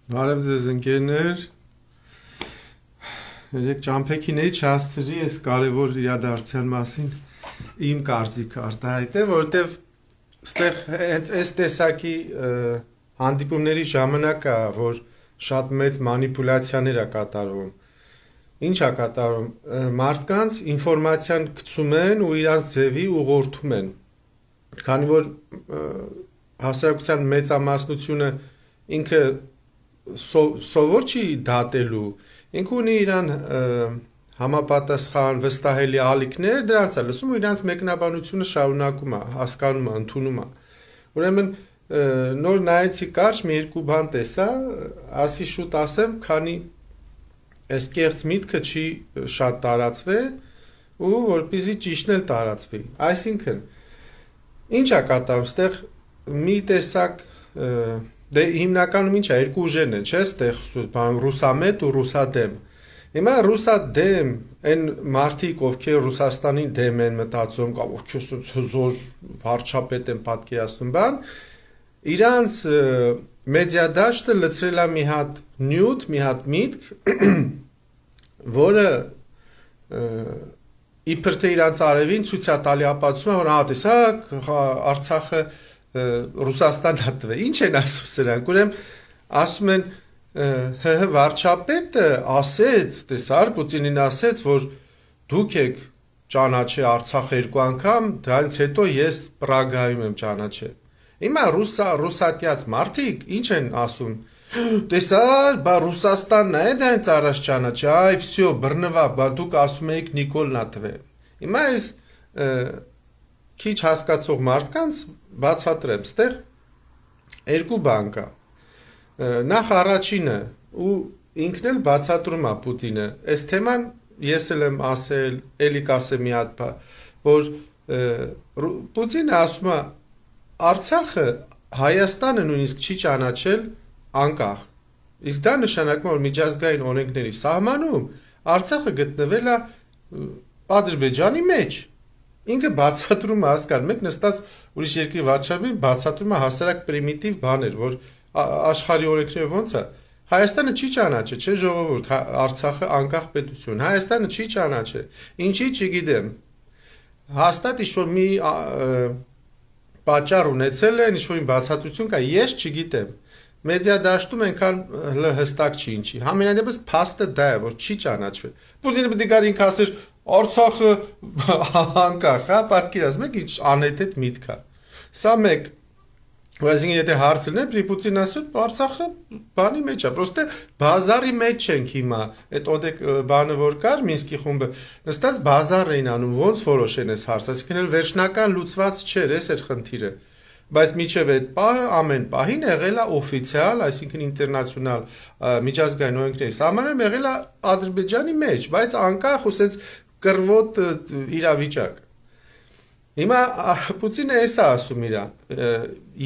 Բարև ձեզ ընկերներ, երեք ճամփեքին էի չհասցրի այս կարևոր իրադարձության մասին իմ կարծիքը արտահայտեմ, որովհետև ստեղ հենց այս տեսակի հանդիպումների ժամանակ է, որ շատ մեծ մանիպուլյացիաներ է կատարվում։ Ինչ է կատարվում, մարդկանց ինֆորմացիան գցում են ու իրանց ձևի ուղղորդում են։ Քանի որ հասարակության մեծամասնությունը ինքը սովոր չի դատելու, ինքը ունի իրան համապատասխան վստահելի ալիքներ, դրանց է լսում ու իրանց մեկնաբանությունը շարունակում է, հասկանում է, ընդունում է։ Ուրեմն նոր նայեցի կարճ մի երկու բան տեսա, ասի շուտ ասեմ, քանի այս կեղծ միտքը չի շատ տարածվել ու որպեսզի ճիշտն էլ տարածվի։ Այսինքն, ինչ է կատարվում, ստեղ մի տեսակ դե հիմնականում ինչ է, երկու ուժերն են, չէ՞, ստեղ բան ռուսամետ ու ռուսադեմ։ Հիմա ռուսադեմ այն մարդիկ, ովքեր Ռուսաստանի դեմ են մտածում, կամ ովքեր հզոր վարչապետ են պատկերացնում, բան, իրանց մեդիա դաշտը լցրել է մի հատ նյութ, մի հատ միտք, որը իբր թե իրանց արևին ցույց է տալի ապացուցում, որ հա տեսակ Արցախը Ռուսաստան է տվել։ Ինչ են ասում սրանք։ Ուրեմն ասում են ՀՀ վարչապետը ասեց, տեսար Պուտինին ասեց, որ դուք եք ճանաչել Արցախը երկու անգամ, դրանից հետո ես Պրագայում եմ ճանաչել։ Հիմա ռուսատյաց մարդիկ ինչ են ասում։ Տեսար, բա Ռուսաստանն է դրանից առաջ ճանաչել, այ վсё, բռնվա, բա դուք ասում եք Նիկոլն է տվել։ Հիմա այս քիչ հասկացող մարդկանց բացատրեմ, ստեղ երկու բան կա։ Նախ առաջինը ու ինքն էլ բացատրում է Պուտինը։ Այս թեման ես էլ եմ ասել, էլի կասեմ մի հատ բան, որ Պուտինը ասում է Արցախը Հայաստանը նույնիսկ չի ճանաչել անկախ։ Իսկ դա նշանակում է, որ միջազգային օրենքների սահմանում Արցախը գտնվել է Ադրբեջանի մեջ։ Ինքը բացատրում է, հասկանում եք, նստած ուրիշ երկրի վարչապետը բացատրում է հասարակ պրիմիտիվ բաներ, որ աշխարհի օրենքները ոնց է։ Հայաստանը չի ճանաչել, չէ՞ ժողովուրդ, Արցախը անկախ պետություն։ Հայաստանը չի ճանաչել։ Ինչի՞ չգիտեմ։ Հաստատ ինչ-որ մի պատճառ ունեցել են, ինչ-որ մի բացատրություն կա, ես չգիտեմ։ Մեդիա դաշտում այնքան հստակ չի ինչի։ Համենայնդեպս փաստը դա է, որ չի ճանաչվել։ Պուտինը պետք է գար ինքը ասեր Արցախը անկախ, հա, պատկերացնում եք ինչ անհեթեթ միտք է։ Սա մեկ, այսինքն եթե հարց լիներ, Պուտինն ասել Արցախը բանի մեջ է, պրոստը բազարի մեջ ենք հիմա։ Այդ օդեք բանը որ կար Մինսկի խումբը, նստած բազար էին անում, ոնց որոշեն այս հարցը, այսինքն էլ վերջնական լուծված չէր, էս էր խնդիրը։ Բայց միջև այդ պահը ամեն պահին եղել է օֆիցիալ, այսինքն ինտերնացիոնալ միջազգային օրենքների սահմանում եղել է Ադրբեջանի մեջ, բայց անկախ ու սենց կռվոտ իրավիճակ։ Հիմա Պուտինը էս է ասում իրան։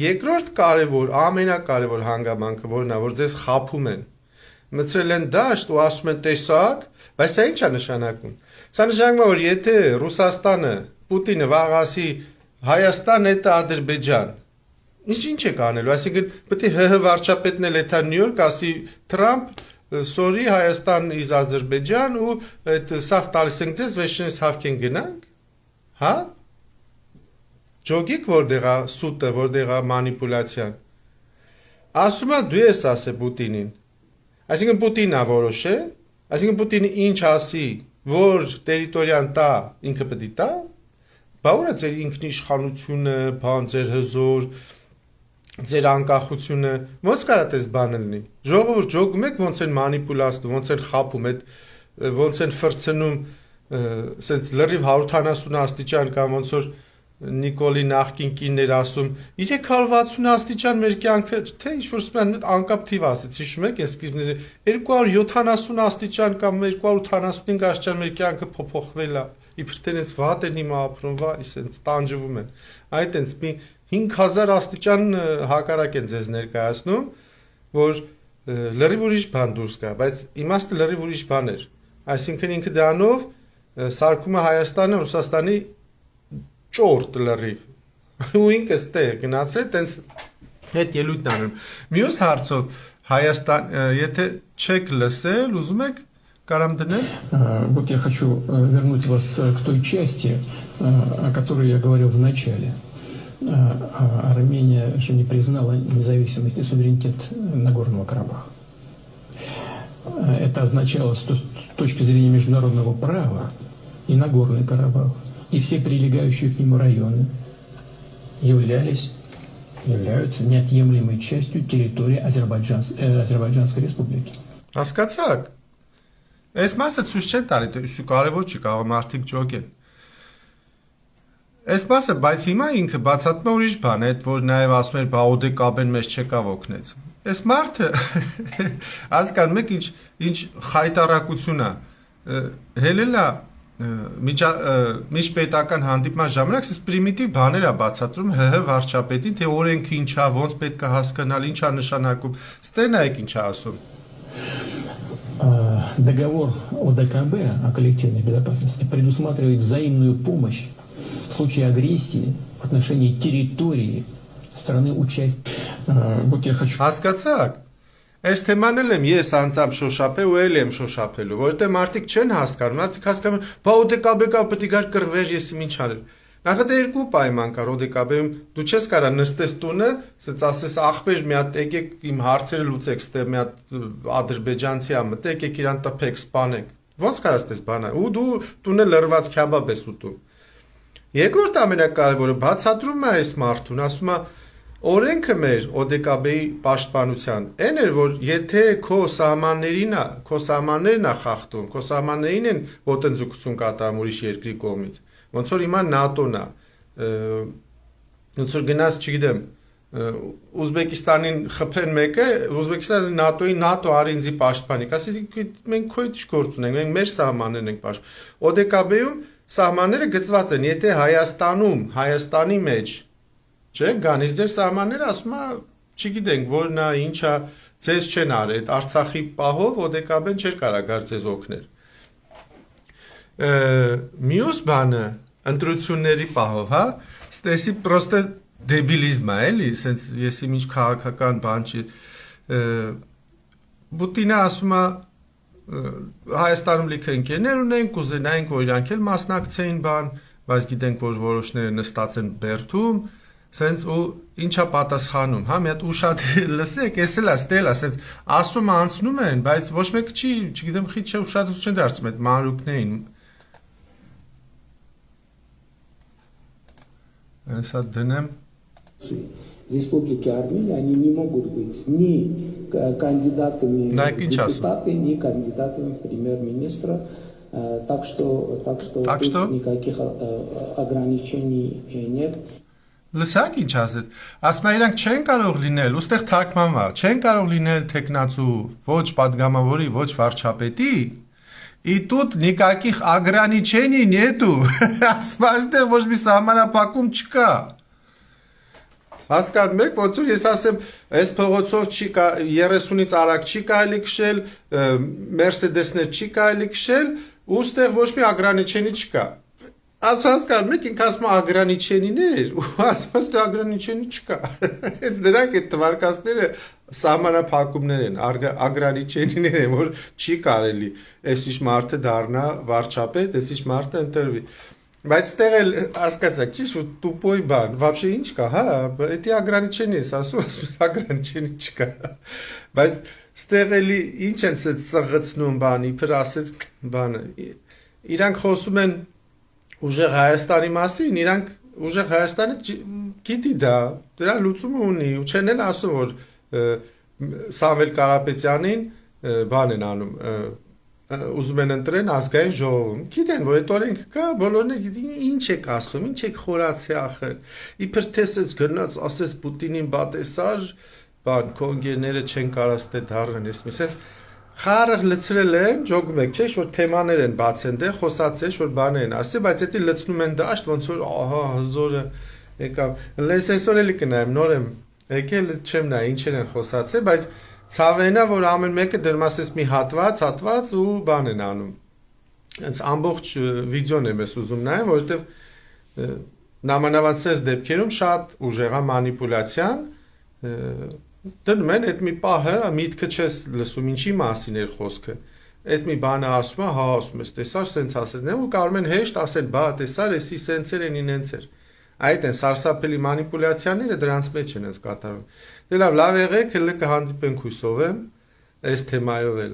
Երկրորդ կարևոր, ամենակարևոր հանգամանքը որն է, որ ձեզ խաբում են։ Մցրել են դաշտ ու ասում են տեսակ, բայց սա ինչ է նշանակում։ Սա նշանակում է, որ եթե Ռուսաստանը, Պուտինը վաղ ասի Հայաստան это Ադրբեջան։ Ինչ եք անելու, այսինքն պետք է ՀՀ վարչապետն էլ էթա Նյու Յորք ասի Թրամփ, sorry, Հայաստան is Ադրբեջան ու այդ սաղ տալիս ենք ձեզ, վերջինս հավքեն գնանք։ Հա? Ջոգիկ որտեղ է սուտը, որտեղ է մանիպուլյացիան։ Ասում է դու ես ասե Պուտինին։ Այսինքն Պուտինն է որոշե, այսինքն Պուտինը ինչ ասի, որ տերիտորիան տա, ինքը պետք է տա։ Բա ուր է ձեր ինքնիշխանությունը, բան ձեր հզոր, ձեր անկախությունը, ոնց կարա տես բանը լինի։ Ժողովուրդ ջոգում եք ոնց են մանիպուլացնում, ոնց են խաբում, այդ ոնց են ֆրցնում, սենց լրիվ 170 աստիճան կամ ոնց որ Նիկոլի նախկին կիններ ասում 360 աստիճան մեր կյանքը, թե ինչ-որ սպան անկապ թիվ ասեցի, հիշում եք, ես սկիզբն 270 աստիճան կամ 285 աստիճան մեր կյանքը փոփոխվել է։ Իբր տենց վատ են հիմա ապրում, վա, իսենց տանջվում են։ Այդ տենց մի 5000 աստիճան հակառակ են ձեզ ներկայացնում, որ լրիվ ուրիշ բան դուրս գա, բայց իմաստը լրիվ ուրիշ բան էր։ Այսինքն ինքը դրանով սարքում է Հայաստանը Ռուսաստանի ճորտ լրիվ։ Ու ինքը ստեղ գնացել, տենց հետ ելույթն անում։ Մյուս հարցով Հայաստան, եթե չեք լսել, ուզում եք կարամ դնել։ Вот я хочу вернуть вас к той части, о которой я говорил в начале. Армения еще не признала независимость и суверенитет Нагорного Карабаха. Это означало с точки зрения международного права и Нагорный Карабах, и все прилегающие к нему районы являются неотъемлемой частью территории Азербайджанской республики. Հասկացաք։ Այս մասը ցույց չեն տալի, դու կարևոր չի կարող մարդիկ ջոգեն։ Այս մասը, բայց հիմա ինքը բացատրում է ուրիշ բան, այդ որ նաև ասում էր, բա ՕԴԿ-ն մեզ չեկավ օգնեց։ Այս մարդը հասկանում եք ինչ խայտարակություն է։ Հելելա միջպետական հանդիպման ժամանակ այս պրիմիտիվ բաներ է բացատրում ՀՀ վարչապետին, թե օրենքը ինչա, ոնց պետք է հասկանալ, ինչա նշանակում։ Ստենայեք ինչա ասում։ Договор ОДКБ о коллективной безопасности предусматривает взаимную помощь в случае агрессии в отношении территории страны участия. Вот я хочу... Հասկացաք։ Այս թեման էլ եմ ես անձամբ շոշափել ու էլ եմ շոշափելու, որովհետև մարդիկ չեն հասկանում, մարդիկ հասկանում, բա ՕԴԿԲ-կա պետք է գար կռվեր, ես ինչ արել։ Նախ երկու պայման կար ՕԴԿԲ-ում, դու չես կարա նստես տունը, ասես ասես ախպեր մի հատ եկեք իմ հարցերը լուծեք, ստե մի հատ ադրբեջանցի ա մտեք, եկեք իրան տփեք, սպանեք։ Ոնց կարաս դες բանա։ Ու դու տունը լրված քյաբաբ ես ուտում։ Երկրորդ ամենակարևորը բացատրում է այս մարդուն, ասում է օրենքը մեր ՕԴԿԲ-ի պաշտպանության այն էր, որ եթե քո սահմաններն է խախտում, քո սահմաններին են ոտնձգություն կատարում ուրիշ երկրի կողմից, ոնց որ հիմա ՆԱՏՕ-ն է, ոնց որ գնաց, չգիտեմ, Ուզբեկիստանին խփեն մեկը, Ուզբեկիստանը ՆԱՏՕ-ի ՆԱՏՕ արի ինձի պաշտպանիկ, ասի մենք քո հետ գործ ունենք, մենք մեր սահմաններն ենք պաշտպանում։ ՕԴԿԲ-ում սահմանները գծված են, եթե Հայաստանի մեջ չէ, գանից ձեր սահմանները ասում է, չգիտենք, որն է, ինչա, ձեզ չեն արել, այդ Արցախի պահով ՕԴԿԲ-ն չէր կարող գար ձեզ օգնել։ Մյուս բանը, ընտրությունների պահով, հա, ստեսի պրոստը դեբիլիզմ է, էլի, սենց եսի ինչ քաղաքական բան չի։ Պուտինը ասում է Հայաստանում լիքը ընկերներ ունենք, կուզենայինք, որ իրանք էլ մասնակցեին բան, բայց գիտենք, որ որոշները նստած են Բերդում, սենց ու ինչա պատասխանում, հա, մի հատ ուշադիր լսեք, էս էլ է, ստել է, սենց ասում անցնում են, բայց ոչ մեկ չի, չգիտեմ, խիտ չէ ուշադրություն չեն դարձում այդ մանրուքներին։ Հեսա դնեմ Республики Армения, они не могут быть ни кандидатами в депутаты, ни кандидатами в премьер-министра. Так что тут никаких ограничений нет. Լսակ ինչ ասეთ, ասում է իրանք չեն կարող լինել, ուստեղ թարգմանվա, չեն կարող լինել տեխնացու ոչ падգամավորի, ոչ վարչապետի, и тут никаких ограничений нету, ասում է այստեղ ոչ մի սահմանափակում չկա։ Հասկանում եք, ոնց որ ես ասեմ, այս փողոցով չի 30-ից արագ չի կարելի քշել, Mercedes-ներ չի կարելի քշել, ու ստեղ ոչ մի ограничение չկա։ Հասկանում եք, ինքը ասում է ограничение-ներ, ու ասում է ստեղ ограничение չկա։ Այս դրանք այդ թվարկածները սահմանափակումներ են, ограничение-ներ են, որ չի կարելի այսիշ մարդը դառնա վարչապետ, այսիշ մարդը ընտրվի։ Բայց ստեղ էլ հասկացաք, ճիշտ ու տուպոյ բան, вообще ինչ կա, հա, դա ограничение է, ասում ограничение չկա։ Բայց ստեղ էլի ինչ են ծղծնում բան, իբր ասեց բանը։ Իրանք խոսում են ուժեղ Հայաստանի մասին, իրանք ուժեղ Հայաստանը գիտի դա, դրա լուծումը ունի, ու չեն էլ ասում, որ Սամվել Կարապետյանին բան են անում, ուզում են ընտրեն ազգային ժողովում։ Գիտեն, որ այդ օրենքը կա, բոլորն գիտեն ինչ եք ասում, ինչ եք խորացի ախր։ Իբր թեսից գնաց, ասես Պուտինին բատեսար, բան, քո ընկերները չեն կարած դե դառնան, ես խարը լցրել են, ջոգում եք, չէ՞, որ թեմաներ են բացեն դե, խոսացել, որ բաներ են ասի, բայց դա լցնում են դաշտ, ոնց որ ահա հզորը եկավ։ Լես այսօր էլի կնայեմ, նոր եմ եկել, չեմ նայ, ինչեր են խոսացել, բայց ցավենա, որ ամեն մեկը դրում ասես մի հատված ու բան են անում։ Հենց ամբողջ վիդեոն եմ ես ուզում նայեմ, որովհետև նամանավանդ ցես դեպքերում շատ ուժեղ է մանիպուլյացիան, դնում են այդ մի պահը միտքը չես լսում ինչի մասին էր խոսքը այդ մի բանը ասում է հա ասում ես տեսար սենց ասել ու կարող են հեշտ ասել բա տեսար էսի սենց էր ինենց էր այդ են սարսափելի մանիպուլյացիաները դրանց մեջ են կատարվում դե լավ եղեք հələ կհանդիպենք հույսով եմ այս թեմայով էլ